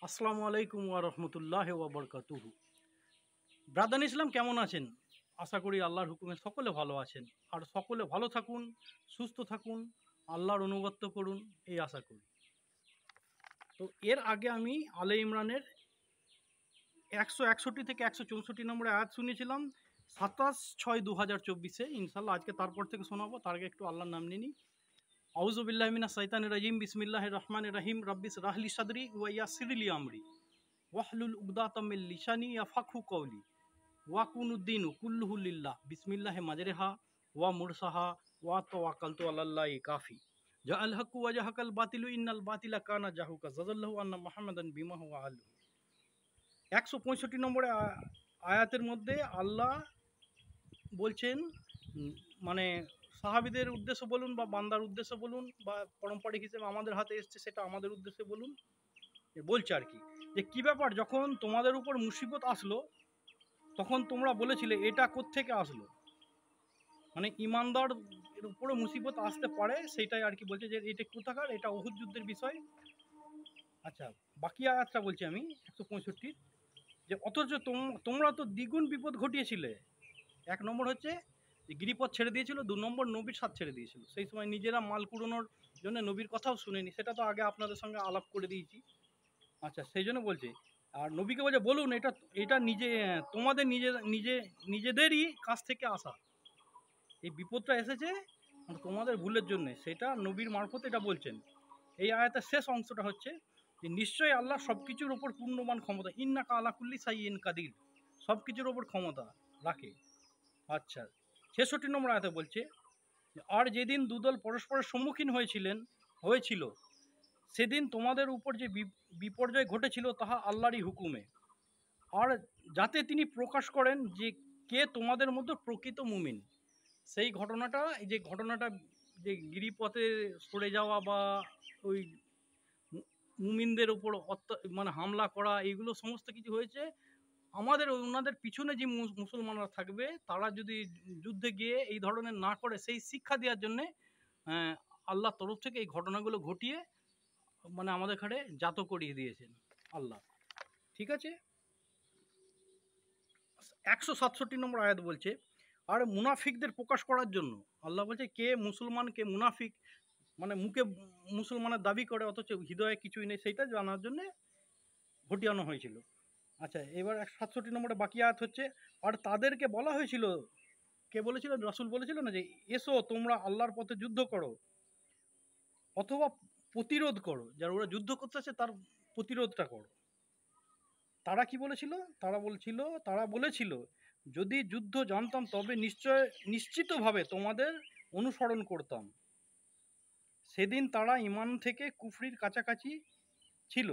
আসসালামু আলাইকুম ওয়া রাহমাতুল্লাহি ওয়া বারাকাতুহু। ব্রাদার ইসলাম কেমন আছেন? আশা করি আল্লাহর হুকুমে সকলে ভালো আছেন। আর সকলে ভালো থাকুন, সুস্থ থাকুন, আল্লাহর অনুগত্য করুন এই আশা করি। তো এর আগে আমি আলে ইমরানের 161 থেকে 164 নম্বরে আয়াত শুনিয়েছিলাম 27/6/2024। ইনশাআল্লাহ আজকে তারপর থেকে শোনাবো। তার আগে একটু আল্লাহর নাম নিয়ে নিই। আউযু বিল্লাহি মিনাশ শাইতানির রাজিম। বিসমিল্লাহির রহমানির রহিম। রাব্বিশ রাহলি সাদরি ওয়া ইয়াসসির লি আমরি ওয়াহলুল উকদাতাম মিন লিসানি ইয়াফকাহু কওলি ওয়াকুনুদ্দিন কুল্লুহুল্লিল্লাহ বিসমিল্লাহে মাজরেহা ওয়া মুরসাহা ওয়া তাওয়াক্কালতু আলাল্লাহি কাফি জাআল হাক্কু ওয়া জাহাকাল বাতিলু ইন্নাল বাতিলা কানা জাহুকা জাযাল্লাহু আন্না মুহাম্মাদান বিমা হুয়া আহলু। 165 নম্বরে আয়াতের মধ্যে আল্লাহ বলছেন, মানে সাহাবীদের উদ্দেশ্য বলুন বা বান্দার উদ্দেশ্য বলুন বা পারম্পরিক হিসেবে আমাদের হাতে এসছে সেটা আমাদের উদ্দেশ্যে বলুন, বলছে আর কি, যে কী ব্যাপার যখন তোমাদের উপর মুসিবত আসলো তখন তোমরা বলেছিলে এটা কোত্থেকে আসলো। মানে ইমানদার এর উপরে মুসিবত আসতে পারে সেইটাই আর কি বলছে, যে এটা কোথাকার, এটা উহুদ যুদ্ধের বিষয়। আচ্ছা, বাকি আয়াতটা বলছি আমি 165, যে অথচ তোমরা তো দ্বিগুণ বিপদ ঘটিয়েছিলে। এক নম্বর হচ্ছে যে গিরিপথ ছেড়ে দিয়েছিল, 2 নম্বর নবীর সাথ ছেড়ে দিয়েছিল। সেই সময় নিজেরা মাল কুড়োনোর জন্য নবীর কথাও শুনেনি, সেটা তো আগে আপনাদের সঙ্গে আলাপ করে দিয়েছি। আচ্ছা, সেই জন্য বলছে, আর নবীকে বলছে বলুন এটা এটা তোমাদের নিজেদেরই কাছ থেকে আসা, এই বিপদটা এসেছে তোমাদের ভুলের জন্য, সেটা নবীর মারফত এটা বলছেন। এই আয়াতের শেষ অংশটা হচ্ছে যে নিশ্চয়ই আল্লাহ সব কিছুর ওপর পূর্ণমান ক্ষমতা, ইন্নাকা আলা কুল্লি শাইইন কাদির, সব কিছুর ওপর ক্ষমতা রাখে। আচ্ছা, 66 নম্বর আয়াতে বলছে, আর যেদিন দুদল পরস্পরের সম্মুখীন হয়েছিল সেদিন তোমাদের উপর যে বিপর্যয় ঘটেছিল তাহা আল্লাহরই হুকুমে, আর যাতে তিনি প্রকাশ করেন যে কে তোমাদের মধ্যে প্রকৃত মুমিন। সেই ঘটনাটা, এই যে ঘটনাটা, যে গিরিপথে সরে যাওয়া বা ওই মুমিনদের উপর মানে হামলা করা, এইগুলো সমস্ত কিছু হয়েছে আমাদের ওনাদের পিছনে যে মুসলমানরা থাকবে তারা যদি যুদ্ধে গিয়ে এই ধরনের না করে সেই শিক্ষা দেওয়ার জন্যে আল্লাহর তরফ থেকে এই ঘটনাগুলো ঘটিয়ে মানে আমাদের ঘাড়ে জাত করিয়ে দিয়েছেন আল্লাহ। ঠিক আছে, 167 নম্বর আয়াত বলছে, আর মুনাফিকদের প্রকাশ করার জন্য আল্লাহ বলছে কে মুসলমান কে মুনাফিক, মানে মুখে মুসলমানের দাবি করে অথচ হৃদয়ে কিছুই নেই, সেইটা জানার জন্যে ঘটিয়ানো হয়েছিল। আচ্ছা, এবার 67 নম্বরে বাকি আয়াত হচ্ছে, আর তাদেরকে বলা হয়েছিল, কে বলেছিল, রাসূল বলেছিল না যে এসো তোমরা আল্লাহর পথে যুদ্ধ করো অথবা প্রতিরোধ করো, যারা ওরা যুদ্ধ করতেছে তার প্রতিরোধটা করো। তারা কি বলেছিল, তারা বলেছিল যদি যুদ্ধ জানতাম তবে নিশ্চিতভাবে তোমাদের অনুসরণ করতাম। সেদিন তারা ঈমান থেকে কুফরির কাছাকাছি ছিল,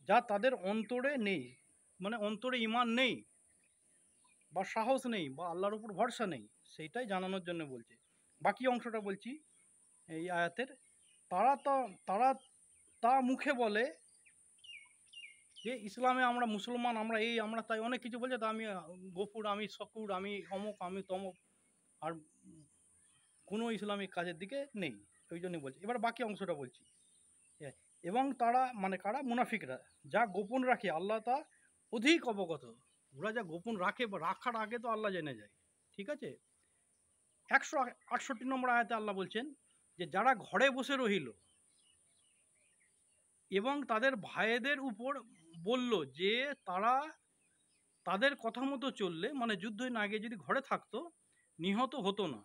যা তাদের অন্তরে নেই, মানে অন্তরে ঈমান নেই বা সাহস নেই বা আল্লাহর উপর ভরসা নেই, সেইটাই জানানোর জন্য বলছে। বাকি অংশটা বলছি এই আয়াতের, তারা তা তারা তা মুখে বলে যে ইসলামে আমরা মুসলমান, আমরা এই আমরা তাই অনেক কিছু বলছে, তা আমি গফুর, আমি শকুর, আমি অমুক, আমি তমুক, আর কোনো ইসলামিক কাজের দিকে নেই, ওই জন্যই বলছি। এবার বাকি অংশটা বলছি। এবং তারা মানে কারা, মুনাফিকরা যা গোপন রাখে আল্লাহ তা অধিক অবগত। ওরা যা গোপন রাখে বা রাখার আগে তো আল্লাহ জেনে যায়। ঠিক আছে, 168 নম্বর আয়াতে আল্লাহ বলছেন যে যারা ঘরে বসে রহিল এবং তাদের ভাইদের উপর বলল যে তারা তাদের কথা মতো চললে, মানে যুদ্ধে না গিয়ে যদি ঘরে থাকতো নিহত হতো না।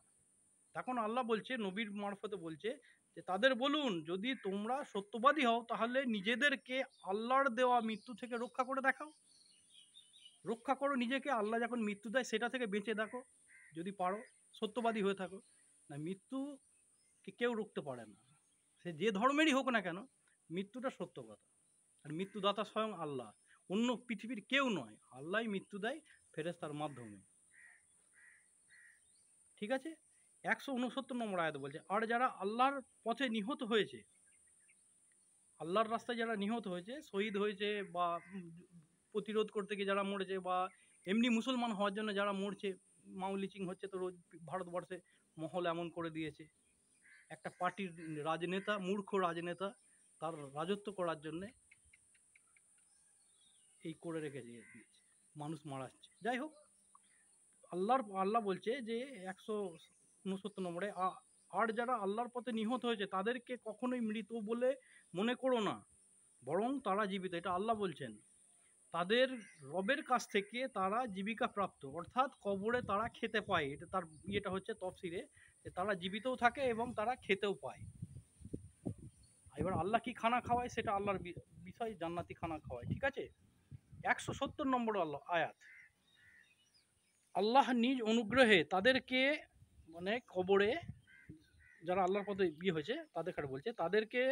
তখন আল্লাহ বলছে, নবীর মারফতে বলছে যে তাদের বলুন যদি তোমরা সত্যবাদী হও তাহলে নিজেদেরকে আল্লাহর দেওয়া মৃত্যু থেকে রক্ষা করে দেখাও, রক্ষা করো নিজেকে, আল্লাহ যখন মৃত্যু দেয় সেটা থেকে বেঁচে দেখো যদি পারো, সত্যবাদী হয়ে থাকো। না, মৃত্যুকে কেউ রুখতে পারে না, সে যে ধর্মেরই হোক না কেন, মৃত্যুটা সত্য কথা। আর মৃত্যুদাতা স্বয়ং আল্লাহ, অন্য পৃথিবীর কেউ নয়, আল্লাহই মৃত্যু দেয় ফেরেশতার মাধ্যমে। ঠিক আছে, 169 নম্বর আয়াত বলছে, আর যারা আল্লাহর পথে নিহত হয়েছে, আল্লাহর রাস্তায় যারা নিহত হয়েছে, শহীদ হয়েছে বা প্রতিরোধ করতে গিয়ে যারা মরেছে বা এমনি মুসলমান হওয়ার জন্য যারা মরছে, মাউলিচিং হচ্ছে তো রোজ ভারতবর্ষে, মহল এমন করে দিয়েছে, একটা পার্টির রাজনেতা, মূর্খ রাজনেতা, তার রাজত্ব করার জন্যে এই করে রেখে দিয়েছে, মানুষ মারাচ্ছে। যাই হোক, আল্লাহ বলছে যে 169 নম্বরে, আর যারা আল্লাহর পথে নিহত হয়েছে তাদেরকে কখনোই মৃত বলে মনে করো না, বরং তারা জীবিত। এটা আল্লাহ বলছেন। তাদের রবের কাছ থেকে তারা জীবিকা প্রাপ্ত, অর্থাৎ কবরে তারা খেতে পায়। এটা তার ইয়েটা হচ্ছে তফসিরে, যে তারা জীবিতও থাকে এবং তারা খেতেও পায়। এবার আল্লাহ কি খানা খাওয়ায় সেটা আল্লাহর বিষয়, জান্নাতি খানা খাওয়ায়। ঠিক আছে। 170 নম্বর আয়াত, আল্লাহ নিজ অনুগ্রহে তাদেরকে, মানে কবরে যারা আল্লাহর পথে হয়েছে তাদের কাছে বলছে, তাদেরকে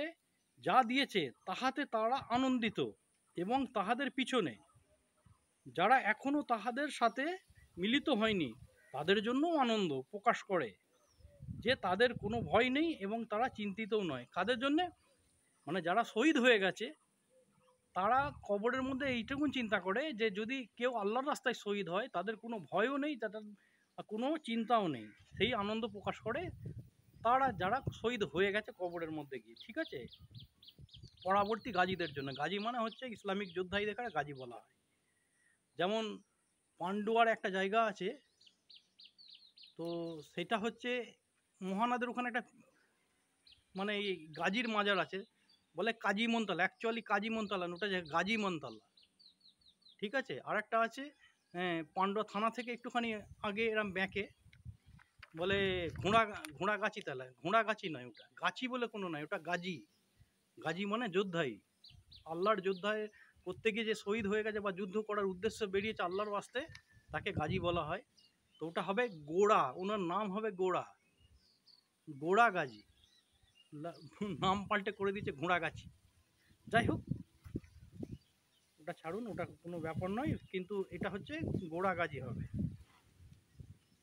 যা দিয়েছে তাহাতে তারা আনন্দিত, এবং তাহাদের পিছনে যারা এখনো তাহাদের সাথে মিলিত হয়নি তাদের জন্য আনন্দ প্রকাশ করে, যে তাদের কোনো ভয় নেই এবং তারা চিন্তিতও নয়। কাদের জন্য? মানে যারা শহীদ হয়ে গেছে তারা কবরের মধ্যে এইটুকুন চিন্তা করে যে যদি কেউ আল্লাহর রাস্তায় শহীদ হয় তাদের কোনো ভয়ও নেই, তাদের কোনো চিন্তাও নেই, সেই আনন্দ প্রকাশ করে তারা যারা শহীদ হয়ে গেছে কবরের মধ্যে গিয়ে। ঠিক আছে। পরবর্তী গাজীদের জন্য, গাজী মানে হচ্ছে ইসলামিক যোদ্ধাই দেখার গাজী বলা হয়। যেমন পান্ডুয়ার একটা জায়গা আছে, তো সেটা হচ্ছে মহানাদের ওখানে একটা, মানে এই গাজীর মাজার আছে, বলে কাজী মনতালা, অ্যাকচুয়ালি কাজী মনতালা ওটা যে গাজী মনতালা। ঠিক আছে। আর একটা আছে পান্ডুয়া থানা থেকে একটুখানি আগে এরম ব্যাঁকে, বলে ঘোড়াগাছি তালা, ঘোড়াগাছি নয় ওটা, গাছি বলে কোনো নয়, ওটা গাজী। গাজী মানে যোদ্ধাই, আল্লাহর যোদ্ধায় করতে গিয়ে যে শহীদ হয়ে গেছে বা যুদ্ধ করার উদ্দেশ্যে বেরিয়েছে আল্লাহর ওয়াস্তে, তাকে গাজী বলা হয়। তো ওটা হবে গোড়া, ওনার নাম হবে গোড়া, গোড়া গাজী। নাম পাল্টে করে দিয়েছে ঘোড়াগাছি। যাই হোক, ওটা ছাড়ুন, ওটা কোনো ব্যাপার নয়, কিন্তু এটা হচ্ছে গোড়া গাজী হবে।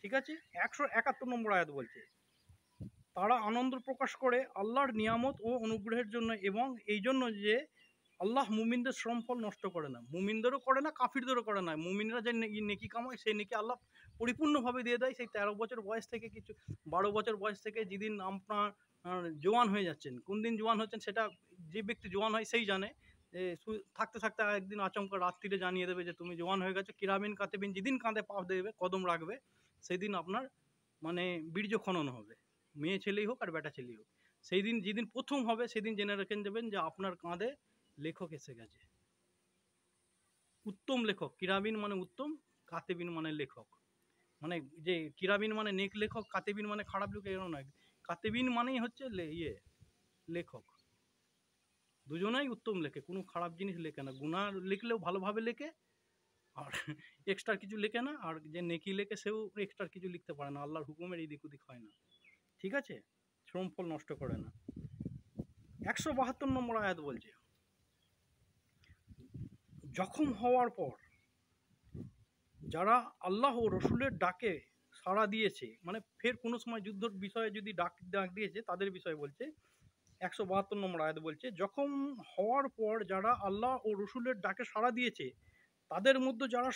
ঠিক আছে। 171 নম্বর আয়াত বলছে, তারা আনন্দ প্রকাশ করে আল্লাহর নিয়ামত ও অনুগ্রহের জন্য, এবং এই জন্য যে আল্লাহ মুমিনদের শ্রমফল নষ্ট করে না, মুমিনদেরও করে না, কাফিরদেরও করে না। মুমিনরা যে নেকি কামায় সেই নেকি আল্লাহ পরিপূর্ণভাবে দিয়ে দেয়। সেই 13 বছর বয়স থেকে, কিছু 12 বছর বয়স থেকে যেদিন আপনার জোয়ান হয়ে যাচ্ছেন, কোন দিন জোয়ান হচ্ছেন সেটা যে ব্যক্তি জোয়ান হয় সেই জানে। থাকতে থাকতে একদিন আচমকা রাত্রিরে জানিয়ে দেবে যে তুমি জোয়ান হয়ে গেছো। কিরামিন কাতেবিন যেদিন কাঁধে পা দেবে, কদম রাখবে, সেদিন আপনার মানে বীর্য খনন হবে, মেয়ে ছেলেই হোক আর বেটা ছেলেই হোক। সেই দিন যেদিন প্রথম হবে সেদিন জেনে রেখে দেবেন যে আপনার কাঁধে লেখক এসে গেছে, উত্তম লেখক। কিরামিন মানে উত্তম, কাতেবিন মানে লেখক। মানে যে কিরামিন মানে নেক লেখক, কাতেবিন মানে খারাপ লেখক, এরকম নয়। কাতেবিন মানেই হচ্ছে লেখক। দুজনাই উত্তম লেখে, কোনো খারাপ জিনিস লেখে না। গুনাহ লিখলেও ভালোভাবে লেখে, আর এক্সট্রা কিছু লেখে না। আর যে নেকি লেখে সেও এক্সট্রা কিছু লিখতে পারে না, আল্লাহর হুকুমের এদিক ওদিক হয় না। ঠিক আছে। শ্রমফল নষ্ট করে না। 172 নম্বর আয়াত বলছে, জখম হওয়ার পর যারা আল্লাহ ও রসুলের ডাকে সাড়া দিয়েছে, মানে ফের কোনো সময় যুদ্ধের বিষয়ে যদি ডাক দিয়েছে তাদের বিষয়ে বলছে। 172 নম্বর আয়াত বলছে, জখম হওয়ার পর যারা আল্লাহ ও রসুলের ডাকে সাড়া দিয়েছে তাদের মধ্যে যারা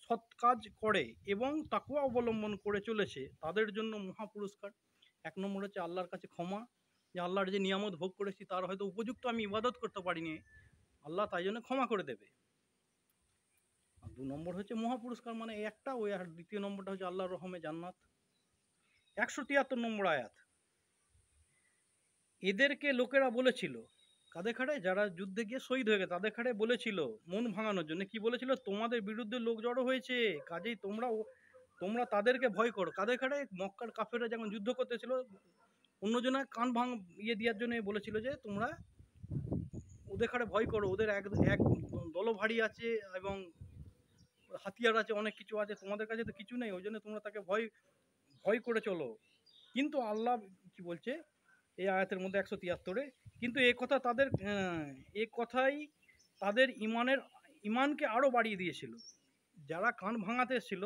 সৎ কাজ করে এবং তাকওয়া অবলম্বন করে চলেছে তাদের জন্য মহা পুরস্কার। 1 নম্বর হচ্ছে আল্লাহর কাছে ক্ষমা, যে আল্লাহর যে নিয়ামত ভোগ করেছি তার হয়তো উপযুক্ত আমি ইবাদত করতে পারিনি, আল্লাহ তাই জন্য ক্ষমা করে দেবে। আর 2 নম্বর হচ্ছে মহা পুরস্কার, মানে একটা ওই, আর দ্বিতীয় নম্বরটা হচ্ছে আল্লাহর রহমে জান্নাত। 173 নম্বর আয়াত, এদেরকে লোকেরা বলেছিল, কাদের খাড়ে? যারা যুদ্ধে গিয়ে শহীদ হয়ে গেছে তাদের খাড়ে বলেছিল মন ভাঙানোর জন্য, কি বলেছিল? তোমাদের বিরুদ্ধে লোক জড়ো হয়েছে, কাজেই তোমরা তাদেরকে ভয় করো। কাদের খাড়ে? মক্কার কাফেররা যখন যুদ্ধ করতেছিল, অন্যজনের কান দেওয়ার জন্য বলেছিল যে তোমরা ওদের খাড়ে ভয় করো, ওদের এক এক দলভারী আছে এবং হাতিয়ার আছে, অনেক কিছু আছে, তোমাদের কাছে তো কিছু নেই, ওই জন্য তোমরা তাকে ভয় করে চলো। কিন্তু আল্লাহ কি বলছে এই আয়াতের মধ্যে 173-এ, কিন্তু এ কথাই তাদের ইমানকে আরো বাড়িয়ে দিয়েছিল। যারা কান ভাঙাতে এসেছিল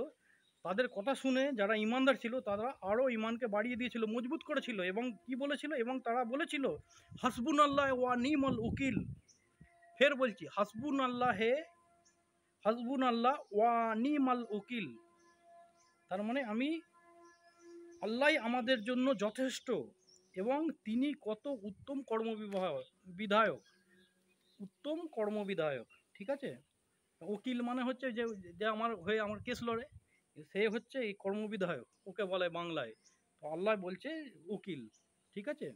তাদের কথা শুনে যারা ইমানদার ছিল তারা আরো ইমানকে বাড়িয়ে দিয়েছিল, মজবুত করেছিল। এবং কি বলেছিল? এবং তারা বলেছিল হাসবুনাল্লাহ ওয়া নি'মাল উকিল। ফের বলছি, হাসবুনাল্লাহ ওয়া নি'মাল উকিল। তার মানে আল্লাহ আমাদের জন্য যথেষ্ট এবং তিনি কত উত্তম কর্মবিধায়ক। ঠিক আছে। উকিল মানে হচ্ছে যে যে আমার হয়ে আমার কেস লড়ে, সে হচ্ছে এই কর্মবিধায়ক, ওকে বলে বাংলায়। তো আল্লাহ বলছে উকিল, ঠিক আছে?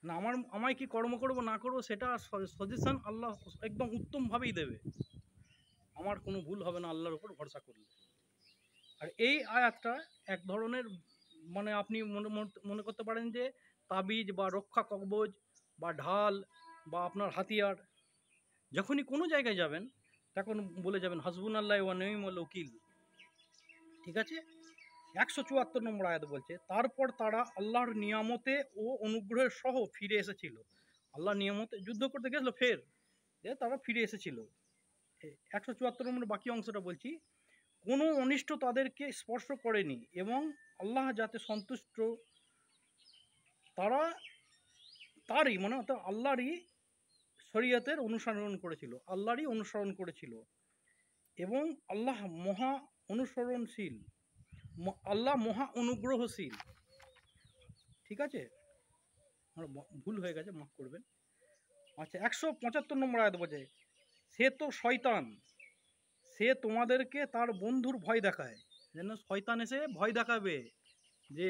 না আমায় কি কর্ম করব না করব সেটা সাজেশন আল্লাহ একদম উত্তমভাবেই দেবে। আমার কোনো ভুল হবে না আল্লাহর উপর ভরসা করলে। আর এই আয়াতটা এক ধরনের, মানে আপনি মনে করতে পারেন যে তাবিজ বা রক্ষা কবচ বা ঢাল বা আপনার হাতিয়ার। যখনই কোনো জায়গায় যাবেন তখন বলে যাবেন হাসবুনাল্লাহ ওয়া নি'মাল ওয়াকিল, ঠিক আছে? 174 নম্বর আয়াত বলছে, তারপর তারা আল্লাহর নিয়ামতে ও অনুগ্রহের সহ ফিরে এসেছিল। আল্লাহ নিয়ামতে যুদ্ধ করতে গেছিল, ফের তারা ফিরে এসেছিল। 174 নম্বর বাকি অংশটা বলছি, কোনো অনিষ্ট তাদেরকে স্পর্শ করেনি এবং আল্লাহ যাতে সন্তুষ্ট তারা তারই মানে অর্থাৎ আল্লাহরই শরীয়তের অনুসরণ করেছিল, আল্লাহরই অনুসরণ করেছিল এবং আল্লাহ মহা অনুসরণশীল, আল্লাহ মহা অনুগ্রহশীল, ঠিক আছে? আমার ভুল হয়ে গেছে, মাফ করবেন। আচ্ছা, 175 নম্বর আয়াত বলছে, সে তো শয়তান, সে তোমাদেরকে তার বন্ধুর ভয় দেখায়। যেন শয়তান এসে ভয় দেখাবে যে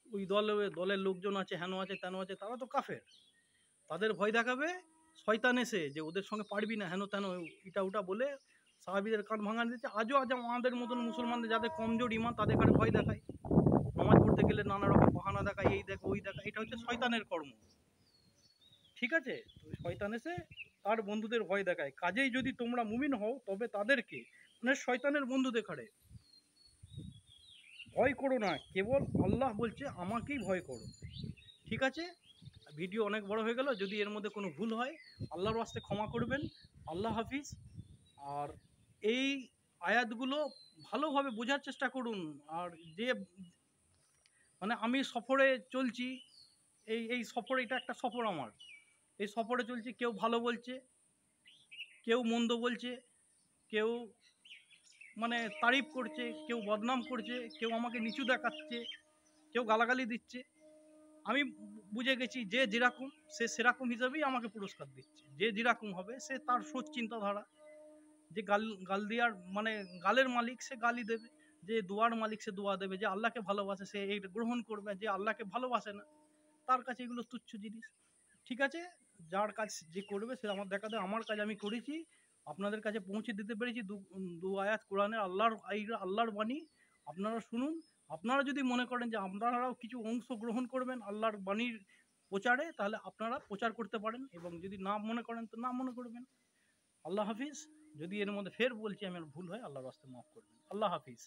ওই দলের লোকজন আছে, হেন আছে তেন আছে, তারা তো কাফের, তাদের ভয় দেখাবে শয়তান এসে যে ওদের সঙ্গে পারবি না, হেন তেন এটা ওটা বলে সাহাবীদের কান ভাঙা দিচ্ছে। আজও আমাদের মতন মুসলমানদের যাদের কমজোর ইমান তাদের কাছে ভয় দেখায়, নামাজ পড়তে গেলে নানা রকম বাহানা দেখায়, এই দেখো ওই দেখা, এটা হচ্ছে শয়তানের কর্ম, ঠিক আছে? শয়তান এসে তার বন্ধুদের ভয় দেখায়। কাজেই যদি তোমরা মুমিন হও তবে তাদেরকে, মানে শয়তানের বন্ধু দেখারে, ভয় করো না, কেবল আল্লাহ বলছে আমাকেই ভয় করো, ঠিক আছে? ভিডিও অনেক বড় হয়ে গেল, যদি এর মধ্যে কোনো ভুল হয় আল্লাহর ওয়াস্তে ক্ষমা করবেন। আল্লাহ হাফিজ। আর এই আয়াতগুলো ভালোভাবে বোঝার চেষ্টা করুন। আর যে মানে আমি সফরে চলছি, এই সফর, এটা একটা সফর আমার, এই সফরে চলছি, কেউ ভালো বলছে, কেউ মন্দ বলছে, কেউ মানে তারিফ করছে, কেউ বদনাম করছে, কেউ আমাকে নিচু দেখাচ্ছে, কেউ গালাগালি দিচ্ছে। আমি বুঝে গেছি যে যেরকম সে সেরকম হিসাবেই আমাকে পুরস্কার দিচ্ছে, যে যেরকম হবে সে তার সোচ চিন্তাধারা। যে গাল গাল দেওয়ার মানে গালের মালিক সে গালি দেবে, যে দোয়ার মালিক সে দোয়া দেবে, যে আল্লাহকে ভালোবাসে সে এই গ্রহণ করবে, যে আল্লাহকে ভালোবাসে না তার কাছে এগুলো তুচ্ছ জিনিস, ঠিক আছে? যার কাজ যে করবে সে আমার দেখা দেয়, আমার কাজ আমি করেছি, আপনাদের কাছে পৌঁছে দিতে পেরেছি। দু আয়াত কোরআনের আল্লাহর, এই আল্লাহর বাণী আপনারা শুনুন। আপনারা যদি মনে করেন যে আপনারাও কিছু অংশ গ্রহণ করবেন আল্লাহর বাণীর প্রচারে, তাহলে আপনারা প্রচার করতে পারেন, এবং যদি না মনে করেন তো না মনে করবেন। আল্লাহ হাফিজ। যদি এর মধ্যে ফের বলছি আমি, আর ভুল হয় আল্লাহর রাস্তায় মাফ করবেন। আল্লাহ হাফিজ।